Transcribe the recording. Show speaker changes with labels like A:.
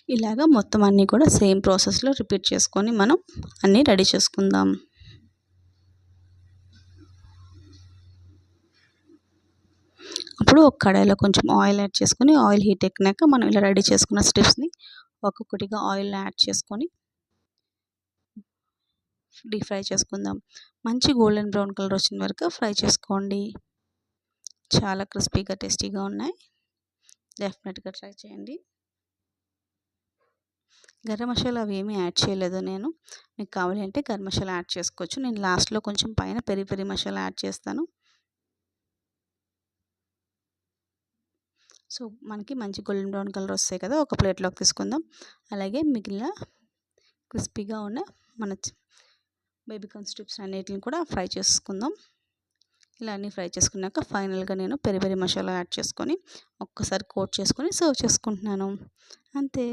A: ఇలాగ మొత్తం అన్నీ కూడా సేమ్ ప్రాసెస్లో రిపీట్ చేసుకొని మనం అన్నీ రెడీ చేసుకుందాం. అప్పుడు ఒక కడాయిలో కొంచెం ఆయిల్ యాడ్ చేసుకొని ఆయిల్ హీట్ ఎక్కినాక మనం ఇలా రెడీ చేసుకున్న స్టెప్స్ని ఒక్కొక్కటిగా ఆయిల్లో యాడ్ చేసుకొని డీప్ ఫ్రై చేసుకుందాం. మంచి గోల్డెన్ బ్రౌన్ కలర్ వచ్చిన వరకు ఫ్రై చేసుకోండి. చాలా క్రిస్పీగా టేస్టీగా ఉన్నాయి. డెఫినెట్గా ట్రై చేయండి. గరం మసాలా అవి ఏమీ యాడ్ చేయలేదు నేను. మీకు కావాలి అంటే గరం మసాలా యాడ్ చేసుకోవచ్చు. నేను లాస్ట్లో కొంచెం పైన పెరి పెరి మసాలా యాడ్ చేస్తాను. సో మనకి మంచి గోల్డెన్ బ్రౌన్ కలర్ వస్తాయి కదా, ఒక ప్లేట్లోకి తీసుకుందాం. అలాగే మిగిలిన క్రిస్పీగా ఉన్న మన బేబీకార్న్ స్ట్రిప్స్ అన్నిటిని కూడా ఫ్రై చేసుకుందాం. ఇలా అన్నీ ఫ్రై చేసుకున్నాక ఫైనల్గా నేను పెరి పెరి మసాలా యాడ్ చేసుకొని ఒక్కసారి కోట్ చేసుకొని సర్వ్ చేసుకుంటున్నాను. అంతే.